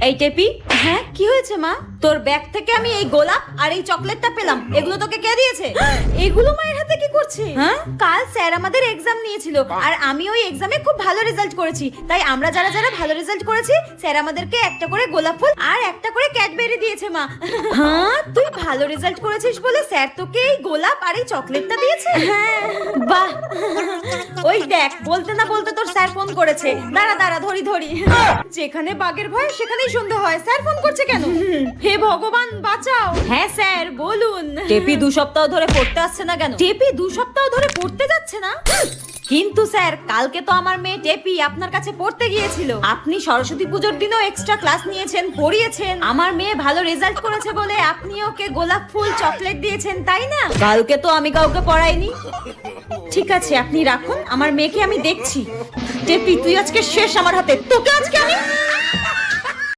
এই টেপি, হ্যাঁ কি হয়েছে মা? তোর ব্যাগ থেকে আমি এই গোলাপ আর এই চকলেটটা পেলাম, এগুলো তোকে কে দিয়েছে? এগুলো মায়ের হাতে কি করছে? হ্যাঁ, কাল স্যার আমাদের এক্সাম নিয়েছিল আর আমি ওই এক্সামে খুব ভালো রেজাল্ট করেছি, তাই আমরা যারা যারা ভালো রেজাল্ট করেছি স্যার আমাদেরকে একটা করে গোলাপ ফুল আর একটা করে ক্যাডবেরি দিয়েছে মা। হ্যাঁ, তুই ভালো রেজাল্ট করেছিস বলে স্যার তোকে এই গোলাপ আর এই চকলেটটা দিয়েছে? হ্যাঁ, বাহ। ওই দেখ, বলতে না বলতে তোর স্যার ফোন করেছে। দাঁড়া দাঁড়া, ধরি ধরি। যেখানে বাঘের ভয় সেখানেই সন্ধে হয়। স্যার ফোন করছে কেন? হে ভগবান বাঁচাও। হ্যাঁ স্যার বলুন। টেপি 2 সপ্তাহ ধরে পড়তে আসছে না কেন? টেপি 2 সপ্তাহ ধরে পড়তে যাচ্ছে না? কিন্তু স্যার, কালকে তো আমার মেয়ে টেপি আপনার কাছে পড়তে গিয়েছিল। আপনি সরস্বতী পুজোর দিনও এক্সট্রা ক্লাস নিয়েছেন, পড়িয়েছেন। আমার মেয়ে ভালো রেজাল্ট করেছে বলে আপনি ওকে গোলাপ ফুল চকলেট দিয়েছেন, তাই না? কালকে তো আমি কাউকে পড়াইনি। ঠিক আছে, আপনি রাখুন, আমার মেয়েকে আমি দেখছি। টেপি তুই আজকে শেষ আমার হাতে, তোকে আজকে আমি